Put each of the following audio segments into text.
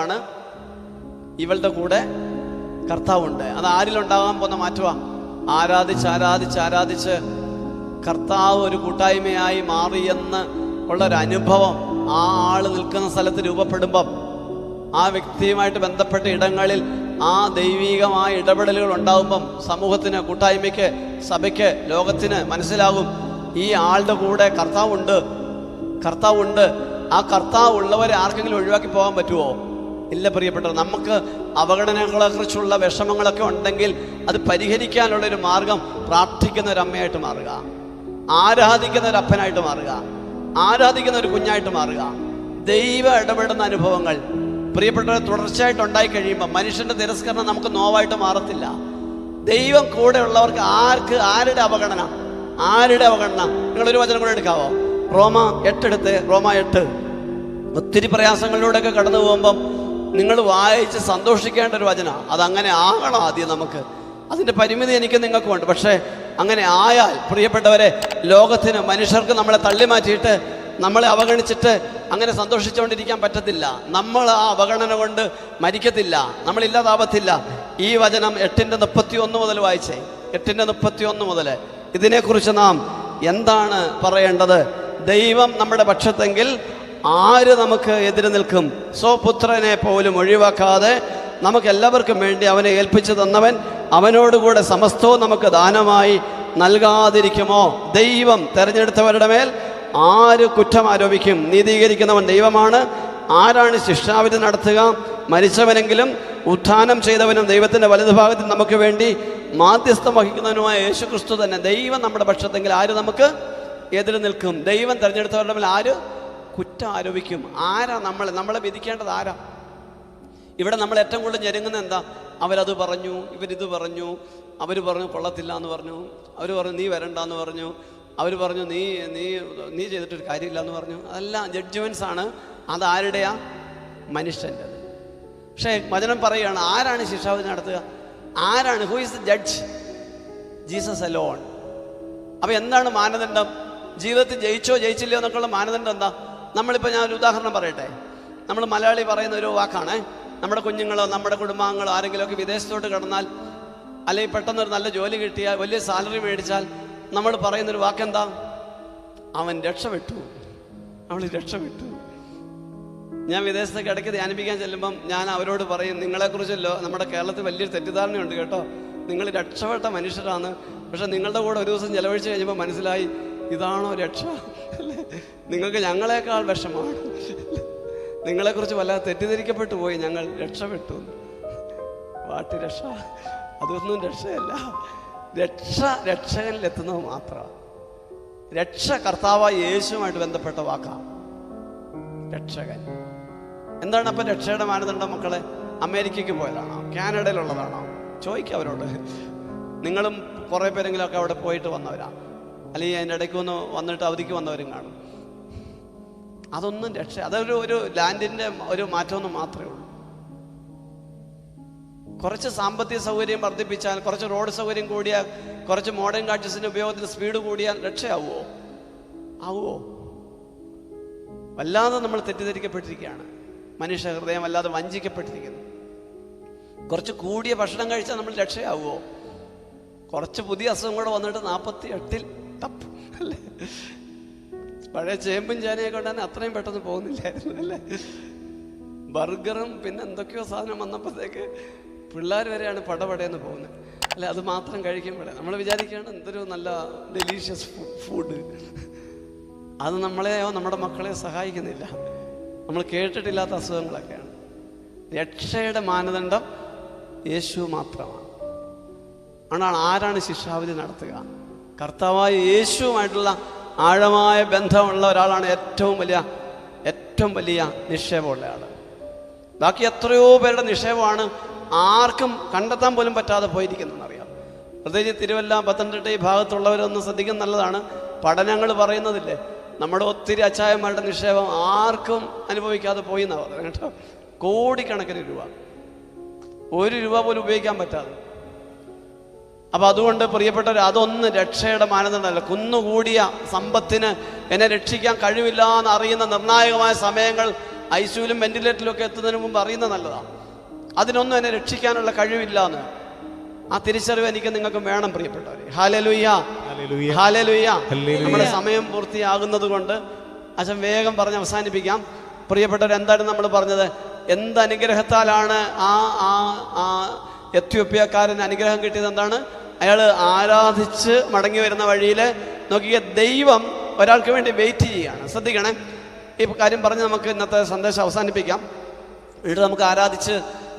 ആണ് ഇവളുടെ കൂടെ കർത്താവുണ്ട്. അത് ആരിലുണ്ടാകാൻ പോകുന്ന മാറ്റമാണ്. ആരാധിച്ച് ആരാധിച്ച് ആരാധിച്ച് കർത്താവ് ഒരു കൂട്ടായ്മയായി മാറിയെന്ന് ഉള്ളൊരു അനുഭവം ആ ആൾ നിൽക്കുന്ന സ്ഥലത്ത് രൂപപ്പെടുമ്പം ആ വ്യക്തിയുമായിട്ട് ബന്ധപ്പെട്ട ഇടങ്ങളിൽ ആ ദൈവികമായ ഇടപെടലുകൾ ഉണ്ടാകുമ്പം സമൂഹത്തിന്, കൂട്ടായ്മയ്ക്ക്, സഭയ്ക്ക്, ലോകത്തിന് മനസ്സിലാകും ഈ ആളുടെ കൂടെ കർത്താവുണ്ട്. ആ കർത്താവ് ഉള്ളവരെ ആർക്കെങ്കിലും ഒഴിവാക്കി പോകാൻ പറ്റുമോ? ഇല്ല പ്രിയപ്പെട്ടവർ. നമുക്ക് അവഗണനകളെക്കുറിച്ചുള്ള വിഷമങ്ങളൊക്കെ ഉണ്ടെങ്കിൽ അത് പരിഹരിക്കാനുള്ളൊരു മാർഗം പ്രാർത്ഥിക്കുന്ന ഒരു അമ്മയായിട്ട് മാറുക, ആരാധിക്കുന്ന ഒരു അപ്പനായിട്ട് മാറുക, ആരാധിക്കുന്ന ഒരു കുഞ്ഞായിട്ട് മാറുക. ദൈവം ഇടപെടുന്ന അനുഭവങ്ങൾ പ്രിയപ്പെട്ടവർ തുടർച്ചയായിട്ട് ഉണ്ടായി കഴിയുമ്പോൾ മനുഷ്യന്റെ തിരസ്കരണം നമുക്ക് നോവായിട്ട് മാറത്തില്ല. ദൈവം കൂടെ ഉള്ളവർക്ക് ആരുടെ അവഗണന? നിങ്ങളൊരു വചനം കൂടെ എടുക്കാവോ? റോമ 8 എടുത്ത്. റോമ 8. ഒത്തിരി പ്രയാസങ്ങളിലൂടെയൊക്കെ കടന്നു പോകുമ്പം നിങ്ങൾ വായിച്ച് സന്തോഷിക്കേണ്ട ഒരു വചന. അതങ്ങനെ ആകണം ആദ്യം. നമുക്ക് അതിൻ്റെ പരിമിതി എനിക്ക് നിങ്ങൾക്കുമുണ്ട്. പക്ഷേ അങ്ങനെ ആയാൽ പ്രിയപ്പെട്ടവരെ, ലോകത്തിന്, മനുഷ്യർക്ക് നമ്മളെ തള്ളി മാറ്റിയിട്ട്, നമ്മളെ അവഗണിച്ചിട്ട് അങ്ങനെ സന്തോഷിച്ചുകൊണ്ടിരിക്കാൻ പറ്റത്തില്ല. നമ്മൾ ആ അവഗണന കൊണ്ട് മരിക്കത്തില്ല, നമ്മളില്ലാതാവത്തില്ല. ഈ വചനം 8:31 മുതൽ വായിച്ചേ. 8:31 മുതൽ ഇതിനെക്കുറിച്ച് നാം എന്താണ് പറയേണ്ടത്? ദൈവം നമ്മുടെ പക്ഷത്തെങ്കിൽ ആര് നമുക്ക് എതിര് നിൽക്കും? സ്വപുത്രനെ പോലും ഒഴിവാക്കാതെ നമുക്ക് എല്ലാവർക്കും വേണ്ടി അവനെ ഏൽപ്പിച്ചു തന്നവൻ അവനോടുകൂടെ സമസ്തവും നമുക്ക് ദാനമായി നൽകാതിരിക്കുമോ? ദൈവം തെരഞ്ഞെടുത്തവരുടെ മേൽ ആര് കുറ്റം ആരോപിക്കും? നീതീകരിക്കുന്നവൻ ദൈവമാണ്. ആരാണ് ശിക്ഷാവിധി നടത്തുക? മരിച്ചവനെങ്കിലും ഉത്ഥാനം ചെയ്തവനും ദൈവത്തിൻ്റെ വലതുഭാഗത്തിൽ നമുക്ക് വേണ്ടി മാധ്യസ്ഥം വഹിക്കുന്നവനുമായ യേശു ക്രിസ്തു തന്നെ. ദൈവം നമ്മുടെ പക്ഷത്തെങ്കിൽ ആര് നമുക്ക് എതിര് നിൽക്കും? ദൈവം തിരഞ്ഞെടുത്തവരുടെ മേൽ ആര് കുറ്റം ആരോപിക്കും? ആരാ നമ്മളെ വിധിക്കേണ്ടത്? ആരാ? ഇവിടെ നമ്മൾ ഏറ്റവും കൂടുതൽ ഞെരുങ്ങുന്ന എന്താ? അവരത് പറഞ്ഞു, ഇവരിത് പറഞ്ഞു, അവർ പറഞ്ഞു കൊള്ളത്തില്ല എന്ന് പറഞ്ഞു, അവർ പറഞ്ഞു നീ വരണ്ടെന്ന് പറഞ്ഞു, അവർ പറഞ്ഞു നീ നീ നീ ചെയ്തിട്ടൊരു കാര്യമില്ല എന്ന് പറഞ്ഞു. അതെല്ലാം ജഡ്ജ്മെൻറ്റ്സ് ആണ്. അതാരുടെയാ? മനുഷ്യൻ്റെ. പക്ഷേ വചനം പറയുകയാണ് ആരാണ് ശിക്ഷാവിധി നടത്തുക? ആരാണ്? Who is the judge? Jesus alone. അപ്പം എന്താണ് മാനദണ്ഡം? ജീവിതത്തിൽ ജയിച്ചോ ജയിച്ചില്ലയോ എന്നൊക്കെയുള്ള മാനദണ്ഡം എന്താ? നമ്മളിപ്പോൾ ഞാൻ ഒരു ഉദാഹരണം പറയട്ടെ. നമ്മൾ മലയാളി പറയുന്ന ഒരു വാക്കാണ്, നമ്മുടെ കുഞ്ഞുങ്ങളോ നമ്മുടെ കുടുംബാംഗങ്ങളോ ആരെങ്കിലുമൊക്കെ വിദേശത്തോട്ട് കടന്നാൽ, അല്ലെങ്കിൽ പെട്ടെന്നൊരു നല്ല ജോലി കിട്ടിയാൽ, വലിയ സാലറി മേടിച്ചാൽ നമ്മൾ പറയുന്നൊരു വാക്കെന്താ? അവൻ രക്ഷപ്പെട്ടു, അവൾ രക്ഷപ്പെട്ടു. ഞാൻ വിദേശത്തൊക്കെ ഇടയ്ക്ക് ധ്യാനിപ്പിക്കാൻ ചെല്ലുമ്പം ഞാൻ അവരോട് പറയും, നിങ്ങളെക്കുറിച്ചല്ലോ നമ്മുടെ കേരളത്തിൽ വലിയൊരു തെറ്റിദ്ധാരണയുണ്ട് കേട്ടോ, നിങ്ങൾ രക്ഷപ്പെട്ട മനുഷ്യരാണ്. പക്ഷെ നിങ്ങളുടെ കൂടെ ഒരു ദിവസം ചെലവഴിച്ച് കഴിഞ്ഞപ്പോൾ മനസ്സിലായി ഇതാണോ രക്ഷ? നിങ്ങൾക്ക് ഞങ്ങളെക്കാൾ വിഷമാണ്. നിങ്ങളെക്കുറിച്ച് വല്ലാതെ തെറ്റിദ്ധരിക്കപ്പെട്ടു പോയി, ഞങ്ങൾ രക്ഷപ്പെട്ടു. വാട്ടി രക്ഷ? അതൊന്നും രക്ഷയല്ല. രക്ഷ രക്ഷകനിലെത്തുന്നത് മാത്രമാണ്. രക്ഷ കർത്താവായ യേശുവുമായിട്ട് ബന്ധപ്പെട്ട വാക്കാണ് രക്ഷകൻ. എന്താണ് അപ്പം രക്ഷയുടെ മാനദണ്ഡം? മക്കളെ, അമേരിക്കയ്ക്ക് പോയതാണോ? കാനഡയിലുള്ളതാണോ? ചോദിക്കുക അവരോട്. നിങ്ങളും കുറേ പേരെങ്കിലുമൊക്കെ അവിടെ പോയിട്ട് വന്നവരാണ്, അല്ലെങ്കിൽ അതിൻ്റെ ഇടയ്ക്ക് വന്നിട്ട് അവധിക്ക് വന്നവരും കാണും. അതൊന്നും രക്ഷ. അതൊരു ലാൻഡിൻ്റെ ഒരു മാറ്റമൊന്നും മാത്രമേ ഉള്ളൂ. കുറച്ച് സാമ്പത്തിക സൗകര്യം വർദ്ധിപ്പിച്ചാൽ, കുറച്ച് റോഡ് സൗകര്യം കൂടിയാൽ, കുറച്ച് മോഡേൺ ഗാഡ്ജറ്റ്സിൻ്റെ ഉപയോഗത്തിൽ സ്പീഡ് കൂടിയാൽ രക്ഷയാവുമോ? ആവുമോ? വല്ലാതെ നമ്മൾ തെറ്റിദ്ധരിക്കപ്പെട്ടിരിക്കുകയാണ്. മനുഷ്യ ഹൃദയം വല്ലാതെ വഞ്ചിക്കപ്പെട്ടിരിക്കുന്നു. കുറച്ച് കൂടിയ ഭക്ഷണം കഴിച്ചാൽ നമ്മൾ രക്ഷയാവുമോ? കുറച്ച് പുതിയ അസുഖം കൂടെ വന്നിട്ട് 48 തപ്പ് അല്ലേ? പഴയ ചേമ്പും ചേനയൊക്കെ ഉണ്ടാകുന്ന അത്രയും പെട്ടെന്ന് പോകുന്നില്ലായിരുന്നു അല്ലേ? ബർഗറും പിന്നെ എന്തൊക്കെയോ സാധനം വന്നപ്പോഴത്തേക്ക് പിള്ളേർ വരെയാണ് പടപടയെന്ന് പോകുന്നത് അല്ലെ? അത് മാത്രം കഴിക്കുമ്പോഴേ നമ്മൾ വിചാരിക്കുകയാണ് എന്തൊരു നല്ല ഡെലീഷ്യസ് ഫുഡ്. അത് നമ്മളെയോ നമ്മുടെ മക്കളെയോ സഹായിക്കുന്നില്ല. നമ്മൾ കേട്ടിട്ടില്ലാത്ത അസുഖങ്ങളൊക്കെയാണ്. രക്ഷയുടെ മാനദണ്ഡം യേശു മാത്രമാണ്. ആരാണ് ശിക്ഷാവിധി നടത്തുക? കർത്താവായ യേശുവുമായിട്ടുള്ള ആഴമായ ബന്ധമുള്ള ഒരാളാണ് ഏറ്റവും വലിയ നിക്ഷേപമുള്ള ആൾ. ബാക്കി എത്രയോ പേരുടെ നിക്ഷേപമാണ് ആർക്കും കണ്ടെത്താൻ പോലും പറ്റാതെ പോയിരിക്കുന്നതെന്നറിയാം. പ്രത്യേകിച്ച് തിരുവല്ല, പത്തനംതിട്ട ഈ ഭാഗത്തുള്ളവരൊന്ന് ശ്രദ്ധിക്കുന്നത് നല്ലതാണ്. പഠനങ്ങൾ പറയുന്നതില്ലേ, നമ്മുടെ ഒത്തിരി അച്ചായന്മാരുടെ നിക്ഷേപം ആർക്കും അനുഭവിക്കാതെ പോയി എന്നാണ് പറയുന്നത് കേട്ടോ. കോടിക്കണക്കിന് രൂപ, 1 രൂപ പോലും ഉപയോഗിക്കാൻ പറ്റാതെ. അപ്പം അതുകൊണ്ട് പ്രിയപ്പെട്ടവർ, അതൊന്നും രക്ഷയുടെ മാനദണ്ഡമല്ല. കുന്നുകൂടിയ സമ്പത്തിന് എന്നെ രക്ഷിക്കാൻ കഴിവില്ല എന്ന് അറിയുന്ന നിർണായകമായ സമയങ്ങൾ ICUലും വെന്റിലേറ്ററിലും ഒക്കെ എത്തുന്നതിന് മുമ്പ് അറിയുന്നത് നല്ലതാണ്. അതിനൊന്നും എന്നെ രക്ഷിക്കാനുള്ള കഴിവില്ല എന്ന്. ആ തിരിച്ചറിവ് എനിക്ക് നിങ്ങൾക്കും വേണം പ്രിയപ്പെട്ടവരെ. Hallelujah, hallelujah. നമ്മുടെ സമയം പൂർത്തിയാകുന്നത് കൊണ്ട് അച്ഛൻ വേഗം പറഞ്ഞ് അവസാനിപ്പിക്കാം. പ്രിയപ്പെട്ടവർ, എന്താണ് നമ്മൾ പറഞ്ഞത്? എന്ത് അനുഗ്രഹത്താലാണ് ആ എത്യോപ്യക്കാരന് അനുഗ്രഹം കിട്ടിയത്? എന്താണ്? അയാൾ ആരാധിച്ച് മടങ്ങി വരുന്ന വഴിയിൽ നോക്കിയ ദൈവം ഒരാൾക്ക് വേണ്ടി വെയിറ്റ് ചെയ്യുകയാണ്. ശ്രദ്ധിക്കണേ, ഈ കാര്യം പറഞ്ഞ് നമുക്ക് ഇന്നത്തെ സന്ദേശം അവസാനിപ്പിക്കാം. എന്നിട്ട് നമുക്ക് ആരാധിച്ച്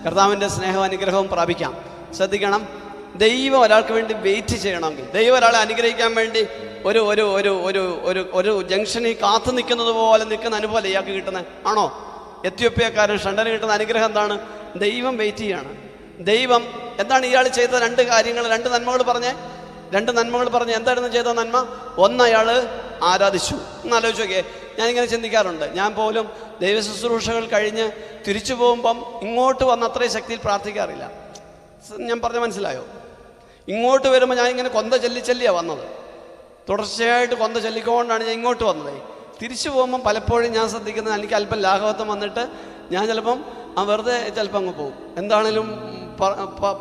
കർത്താവിൻ്റെ സ്നേഹവും അനുഗ്രഹവും പ്രാപിക്കാം. ശ്രദ്ധിക്കണം, ദൈവം ഒരാൾക്ക് വേണ്ടി വെയിറ്റ് ചെയ്യണമെങ്കിൽ, ദൈവം ഒരാളെ അനുഗ്രഹിക്കാൻ വേണ്ടി ഒരു ഒരു ഒരു ഒരു ഒരു ഒരു ജംഗ്ഷനിൽ കാത്തു നിൽക്കുന്നത് പോലെ നിൽക്കുന്ന അനുഭവം ഇയാൾക്ക് കിട്ടുന്നത് ആണോ? എത്യോപ്യക്കാരൻ ഷണ്ടന് കിട്ടുന്ന അനുഗ്രഹം എന്താണ്? ദൈവം വെയിറ്റ് ചെയ്യാണ്. ദൈവം എന്താണ് ഇയാൾ ചെയ്ത രണ്ട് കാര്യങ്ങൾ, രണ്ട് നന്മകൾ പറഞ്ഞ് എന്തായിരുന്നു ചെയ്ത നന്മ? ഒന്ന്, അയാൾ ആരാധിച്ചു. ഒന്ന് ആലോചിച്ച് നോക്കിയേ. ഞാനിങ്ങനെ ചിന്തിക്കാറുണ്ട്. ഞാൻ പോലും ദൈവ ശുശ്രൂഷകൾ കഴിഞ്ഞ് തിരിച്ചു പോകുമ്പം ഇങ്ങോട്ട് വന്ന അത്രയും ശക്തിയിൽ പ്രാർത്ഥിക്കാറില്ല. ഞാൻ പറഞ്ഞ മനസ്സിലായോ? ഇങ്ങോട്ട് വരുമ്പോൾ ഞാൻ ഇങ്ങനെ കൊന്ത ചൊല്ലിയാണ് വന്നത്. തുടർച്ചയായിട്ട് കൊന്ത ചൊല്ലിക്കൊണ്ടാണ് ഞാൻ ഇങ്ങോട്ട് വന്നത്. തിരിച്ചു പോകുമ്പം പലപ്പോഴും ഞാൻ ശ്രദ്ധിക്കുന്നത്, എനിക്ക് അല്പം ലാഘവത്വം വന്നിട്ട് ഞാൻ ചിലപ്പം വെറുതെ ചിലപ്പോൾ അങ്ങ് പോകും. എന്താണേലും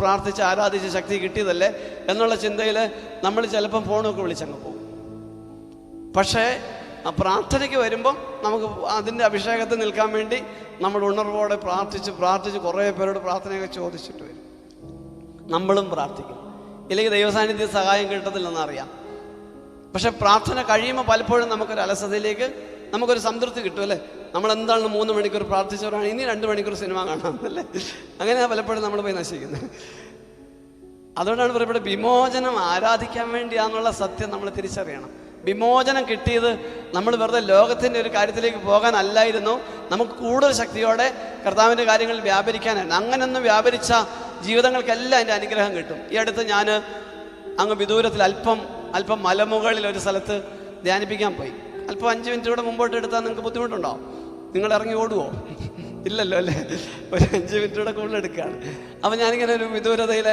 പ്രാർത്ഥിച്ച് ആരാധിച്ച് ശക്തി കിട്ടിയതല്ലേ എന്നുള്ള ചിന്തയിൽ നമ്മൾ ചിലപ്പം ഫോണൊക്കെ വിളിച്ചങ്ങ് പോകും. പക്ഷേ ആ പ്രാർത്ഥനയ്ക്ക് വരുമ്പം നമുക്ക് അതിൻ്റെ അഭിഷേകത്തിൽ നിൽക്കാൻ വേണ്ടി നമ്മൾ ഉണർവോടെ പ്രാർത്ഥിച്ച് കുറേ പേരോട് പ്രാർത്ഥനയൊക്കെ ചോദിച്ചിട്ട് വരും. നമ്മളും പ്രാർത്ഥിക്കും, ഇല്ലെങ്കിൽ ദൈവസാന്നിധ്യ സഹായം കിട്ടത്തില്ലെന്നറിയാം. പക്ഷെ പ്രാർത്ഥന കഴിയുമ്പോൾ പലപ്പോഴും നമുക്കൊരു അലസതയിലേക്ക്, നമുക്കൊരു സംതൃപ്തി കിട്ടും അല്ലേ? നമ്മൾ എന്താണ് 3 മണിക്കൂർ പ്രാർത്ഥിച്ചവരാണ്, ഇനി 2 മണിക്കൂർ സിനിമ കാണാം അല്ലേ? അങ്ങനെയാണ് പലപ്പോഴും നമ്മൾ പോയി നശിക്കുന്നത്. അതുകൊണ്ടാണ് പറയപ്പെടുന്നത്, വിമോചനം ആരാധിക്കാൻ വേണ്ടിയാന്നുള്ള സത്യം നമ്മൾ തിരിച്ചറിയണം. വിമോചനം കിട്ടിയത് നമ്മൾ വെറുതെ ലോകത്തിൻ്റെ ഒരു കാര്യത്തിലേക്ക് പോകാനല്ലായിരുന്നു, നമുക്ക് കൂടുതൽ ശക്തിയോടെ കർത്താവിൻ്റെ കാര്യങ്ങളിൽ വ്യാപരിക്കാനായിരുന്നു. അങ്ങനെയൊന്നും വ്യാപരിച്ച ജീവിതങ്ങൾക്കെല്ലാം അതിൻ്റെ അനുഗ്രഹം കിട്ടും. ഈ അടുത്ത് ഞാൻ അങ്ങ് വിദൂരത്തിൽ അല്പം മലമുകളിൽ ഒരു സ്ഥലത്ത് ധ്യാനിപ്പിക്കാൻ പോയി. അല്പം 5 മിനിറ്റ് കൂടെ മുമ്പോട്ട് എടുത്താൽ നിങ്ങൾക്ക് ബുദ്ധിമുട്ടുണ്ടോ? നിങ്ങൾ ഇറങ്ങി ഓടുവോ? ഇല്ലല്ലോ അല്ലേ? ഒരു 5 മിനിറ്റ് കൂടെ കൂടുതൽ എടുക്കുകയാണ്. അപ്പം ഞാനിങ്ങനെ ഒരു വിദൂരതയിൽ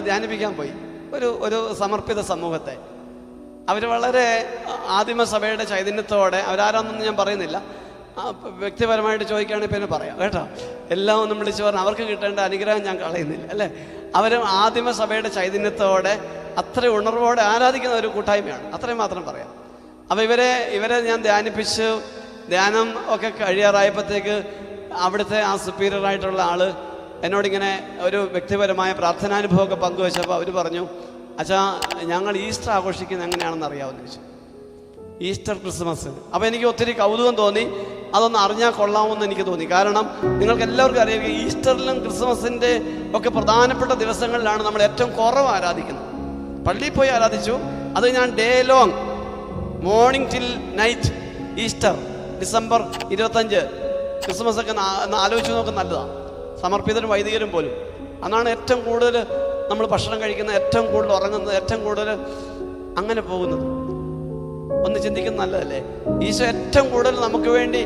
ധ്യാനിപ്പിക്കാൻ പോയി ഒരു സമർപ്പിത സമൂഹത്തെ. അവർ വളരെ ആദിമസഭയുടെ ചൈതന്യത്തോടെ, അവരാരാന്നൊന്നും ഞാൻ പറയുന്നില്ല, വ്യക്തിപരമായിട്ട് ചോദിക്കുകയാണെങ്കിൽ പിന്നെ പറയാം കേട്ടോ. എല്ലാം ഒന്നും വിളിച്ച് പറഞ്ഞാൽ അവർക്ക് കിട്ടേണ്ട അനുഗ്രഹം ഞാൻ കളയുന്നില്ല അല്ലേ? അവർ ആദിമസഭയുടെ ചൈതന്യത്തോടെ അത്ര ഉണർവോടെ ആരാധിക്കുന്ന ഒരു കൂട്ടായ്മയാണ്, അത്രയും മാത്രം പറയാം. അപ്പോൾ ഇവരെ ഞാൻ ധ്യാനിപ്പിച്ച് ധ്യാനം ഒക്കെ കഴിയാറായപ്പോഴത്തേക്ക് അവിടുത്തെ ആ സുപ്പീരിയറായിട്ടുള്ള ആൾ എന്നോടിങ്ങനെ ഒരു വ്യക്തിപരമായ പ്രാർത്ഥനാനുഭവമൊക്കെ പങ്കുവെച്ചപ്പോൾ അവർ പറഞ്ഞു, അച്ഛാ ഞങ്ങൾ ഈസ്റ്റർ ആഘോഷിക്കുന്നത് എങ്ങനെയാണെന്ന് അറിയാമെന്ന് ചോദിച്ചു. Easter, Christmas. അപ്പോൾ എനിക്ക് ഒത്തിരി കൗതുകം തോന്നി, അതൊന്ന് അറിഞ്ഞാൽ കൊള്ളാമെന്ന് എനിക്ക് തോന്നി. കാരണം നിങ്ങൾക്ക് എല്ലാവർക്കും അറിയാം, ഈസ്റ്ററിലും ക്രിസ്മസിൻ്റെ ഒക്കെ പ്രധാനപ്പെട്ട ദിവസങ്ങളിലാണ് നമ്മൾ ഏറ്റവും കുറവ് ആരാധിക്കുന്നത്. പള്ളിയിൽ പോയി ആരാധിച്ചു, അത് ഞാൻ day long, morning till night. Easter December 25, Christmas ഒക്കെ ആലോചിച്ച് നോക്കുന്നത് നല്ലതാണ്. സമർപ്പിതരും വൈദികരും പോലും അന്നാണ് ഏറ്റവും കൂടുതൽ നമ്മൾ ഭക്ഷണം കഴിക്കുന്നത്, ഏറ്റവും കൂടുതൽ ഉറങ്ങുന്നത്, ഏറ്റവും കൂടുതൽ അങ്ങനെ പോകുന്നത്. ഒന്ന് ചിന്തിക്കുന്നത് നല്ലതല്ലേ? ഈശോ ഏറ്റവും കൂടുതൽ നമുക്ക് വേണ്ടി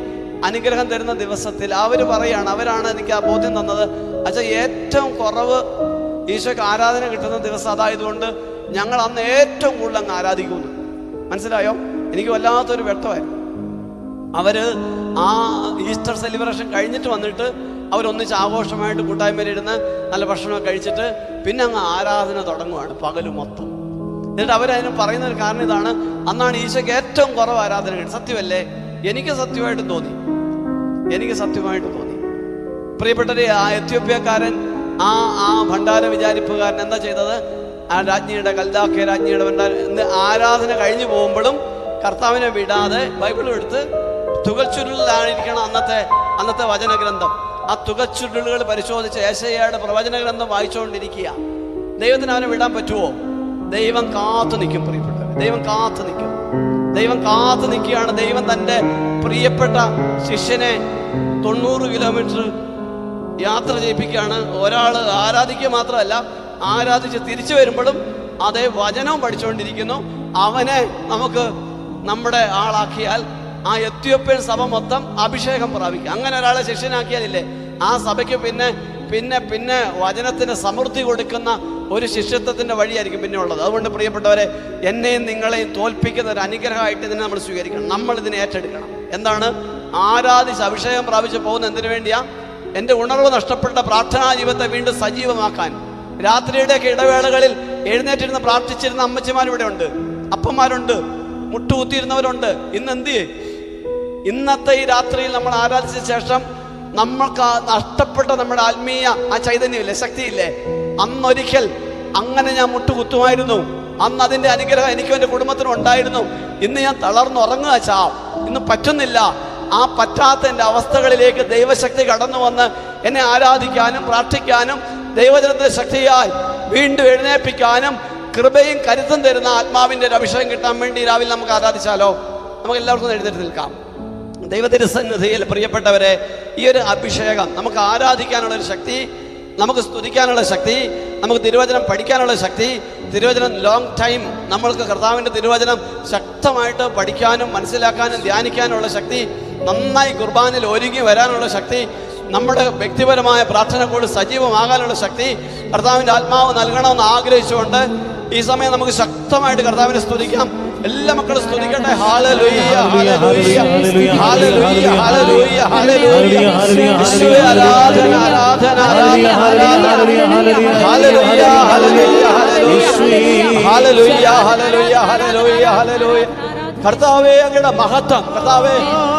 അനുഗ്രഹം തരുന്ന ദിവസത്തിൽ അവരാണ് എനിക്ക് ആ ബോധ്യം തന്നത്. അച്ഛാ, ഏറ്റവും കുറവ് ഈശോയ്ക്ക് ആരാധന കിട്ടുന്ന ദിവസം അതായതുകൊണ്ട് ഞങ്ങൾ അന്ന് ഏറ്റവും കൂടുതൽ അങ്ങ് ആരാധിക്കുന്നു. മനസ്സിലായോ? എനിക്ക് വല്ലാത്തൊരു വെട്ടമായിരുന്നു. ആ ഈസ്റ്റർ സെലിബ്രേഷൻ കഴിഞ്ഞിട്ട് വന്നിട്ട് അവരൊന്നിച്ച് ആഘോഷമായിട്ട് കൂട്ടായ്മയിലിരുന്ന് നല്ല ഭക്ഷണമൊക്കെ കഴിച്ചിട്ട് പിന്നെ അങ്ങ് ആരാധന തുടങ്ങുവാണ് പകല് മൊത്തം. എന്നിട്ട് അവരതിന് പറയുന്ന ഒരു കാരണം ഇതാണ്, അന്നാണ് ഈശോയ്ക്ക് ഏറ്റവും കുറവ് ആരാധന കിട്ടും. സത്യമല്ലേ? എനിക്ക് സത്യമായിട്ട് തോന്നി. പ്രിയപ്പെട്ടവരെ, ആ എത്യോപ്യക്കാരൻ, ആ ഭണ്ഡാര വിചാരിപ്പുകാരൻ എന്താ ചെയ്തത്? ആ രാജ്ഞിയുടെ, കൽദാക്യ രാജ്ഞിയുടെ ആരാധന കഴിഞ്ഞു പോകുമ്പോഴും കർത്താവിനെ വിടാതെ ബൈബിളും എടുത്ത് തുകച്ചുരുളിലായിരിക്കണം അന്നത്തെ വചനഗ്രന്ഥം. ആ തുകച്ചുരുളുകൾ പരിശോധിച്ച് യേശയ്യായുടെ പ്രവചനഗ്രന്ഥം വായിച്ചുകൊണ്ടിരിക്കുക. ദൈവത്തിന് അവനെ വിടാൻ പറ്റുമോ? ദൈവം കാത്തു നിൽക്കും. പ്രിയപ്പെട്ടവർ, ദൈവം കാത്തു നിൽക്കുകയാണ്. ദൈവം തൻ്റെ പ്രിയപ്പെട്ട ശിഷ്യനെ 90 കിലോമീറ്റർ യാത്ര ചെയ്യിപ്പിക്കുകയാണ്. ഒരാൾ ആരാധിക്കുക മാത്രമല്ല, ആരാധിച്ച് തിരിച്ചു വരുമ്പോഴും അതേ വചനവും പഠിച്ചുകൊണ്ടിരിക്കുന്നു. അവനെ നമുക്ക് നമ്മുടെ ആളാക്കിയാൽ ആ എത്യോപ്യൻ സഭ മൊത്തം അഭിഷേകം പ്രാപിക്കും. അങ്ങനെ ഒരാളെ ശിഷ്യനാക്കിയാലില്ലേ, ആ സഭയ്ക്ക് പിന്നെ വചനത്തിന് സമൃദ്ധി കൊടുക്കുന്ന ഒരു ശിഷ്യത്വത്തിൻ്റെ വഴിയായിരിക്കും പിന്നെ ഉള്ളത്. അതുകൊണ്ട് പ്രിയപ്പെട്ടവരെ, എന്നെയും നിങ്ങളെയും തോൽപ്പിക്കുന്ന ഒരു അനുഗ്രഹമായിട്ട് ഇതിനെ നമ്മൾ സ്വീകരിക്കണം. നമ്മൾ ഇതിനെ ഏറ്റെടുക്കണം. എന്താണ്? ആരാധിച്ച് അഭിഷേകം പ്രാപിച്ച് പോകുന്ന എന്തിനു വേണ്ടിയാ? എൻ്റെ ഉണർവ് നഷ്ടപ്പെട്ട പ്രാർത്ഥനാ ജീവിതത്തെ വീണ്ടും സജീവമാക്കാൻ. രാത്രിയുടെയൊക്കെ ഇടവേളകളിൽ എഴുന്നേറ്റിരുന്ന് പ്രാർത്ഥിച്ചിരുന്ന അമ്മച്ചിമാരിവിടെ ഉണ്ട്, അപ്പന്മാരുണ്ട്, മുട്ടുകുത്തിയിരുന്നവരുണ്ട്. ഇന്ന് എന്ത് ചെയ്യും? ഇന്നത്തെ ഈ രാത്രിയിൽ നമ്മൾ ആരാധിച്ച ശേഷം നമ്മൾക്ക് നഷ്ടപ്പെട്ട നമ്മുടെ ആത്മീയ ആ ചൈതന്യമില്ലേ, ശക്തിയില്ലേ? അന്നൊരിക്കൽ അങ്ങനെ ഞാൻ മുട്ടുകുത്തുമായിരുന്നു. അന്ന് അതിൻ്റെ അനുഗ്രഹം എനിക്കും എൻ്റെ കുടുംബത്തിനും ഉണ്ടായിരുന്നു. ഇന്ന് ഞാൻ തളർന്നുറങ്ങുക ഇന്ന് പറ്റുന്നില്ല. ആ പറ്റാത്ത എൻ്റെ അവസ്ഥകളിലേക്ക് ദൈവശക്തി കടന്നു വന്ന് എന്നെ ആരാധിക്കാനും പ്രാർത്ഥിക്കാനും ദൈവജനത്തിന്റെ ശക്തിയായി വീണ്ടും എഴുന്നേൽപ്പിക്കാനും കൃപയും കരുത്തും തരുന്ന ആത്മാവിൻ്റെ ഒരു അഭിഷേകം കിട്ടാൻ വേണ്ടി രാവിലെ നമുക്ക് ആരാധിച്ചാലോ? നമുക്ക് എല്ലാവർക്കും എഴുന്നേറ്റ് നിൽക്കാം. ദൈവത്തിന്റെ സന്നിധിയിൽ പ്രിയപ്പെട്ടവരെ, ഈ ഒരു അഭിഷേകം നമുക്ക് ആരാധിക്കാനുള്ള ഒരു ശക്തി, നമുക്ക് സ്തുതിക്കാനുള്ള ശക്തി, നമുക്ക് തിരുവചനം പഠിക്കാനുള്ള ശക്തി, തിരുവചനം ലോങ് ടൈം നമ്മൾക്ക് കർത്താവിൻ്റെ തിരുവചനം ശക്തമായിട്ട് പഠിക്കാനും മനസ്സിലാക്കാനും ധ്യാനിക്കാനുള്ള ശക്തി, നന്നായി കുർബാനയിൽ ഒരുങ്ങി വരാനുള്ള ശക്തി, നമ്മുടെ വ്യക്തിപരമായ പ്രാർത്ഥന കൂടി സജീവമാകാനുള്ള ശക്തി കർത്താവിൻ്റെ ആത്മാവ് നൽകണമെന്ന് ആഗ്രഹിച്ചുകൊണ്ട് ഈ സമയം നമുക്ക് ശക്തമായിട്ട് കർത്താവിനെ സ്തുതിക്കാം. എല്ലാ മക്കളും സ്തുതിക്കട്ടെ. ഹല്ലേലൂയ, ഹല്ലേലൂയ, ഹല്ലേലൂയ, ഹല്ലേലൂയ, ഹല്ലേലൂയ. യേശുവേ ആരാധന, ആരാധന, ആരാധന, ആരാധന. ഹല്ലേലൂയ, ഹല്ലേലൂയ, ഹല്ലേലൂയ, ഹല്ലേലൂയ, ഹല്ലേലൂയ, ഹല്ലേലൂയ. കർത്താവേ, അങ്ങയുടെ മഹത്വം കർത്താവേ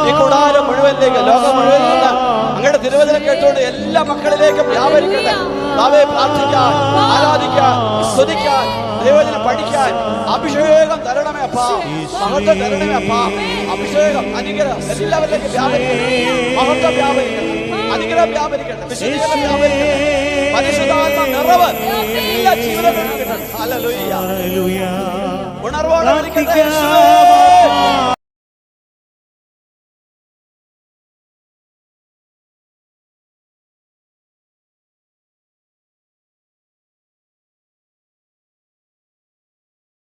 ഈ കൂടാരം മുഴുവനിലേക്ക്, ലോകം മുഴുവനിലേക്ക് അങ്ങയുടെ തിരുവചനം കേട്ടുകൊണ്ട് എല്ലാ മക്കളിലേക്കും വ്യാപരിക്കട്ടെ. കർത്താവേ, പ്രാർത്ഥിക്കാൻ, ആരാധിക്കാൻ, സ്തുതിക്കാൻ, ദൈവവചനം പഠിക്കാൻ അഭിഷേകം തരണമേ അപ്പാ, മഹത്വം തരണമേ അപ്പാ. അഭിഷേകം, അനുഗ്രഹം എല്ലാവരിലേക്കും വ്യാപരിക്കട്ടെ. മഹത്വം വ്യാപരിക്കട്ടെ, അനുഗ്രഹം വ്യാപരിക്കട്ടെ, വിശുദ്ധീകരണം വ്യാപരിക്കട്ടെ, പരിശുദ്ധാത്മ നിറവ് എല്ലാ ജീവിതങ്ങളിലും കിട്ടട്ടെ. ഹല്ലേലൂയ, ഉണർവോടെ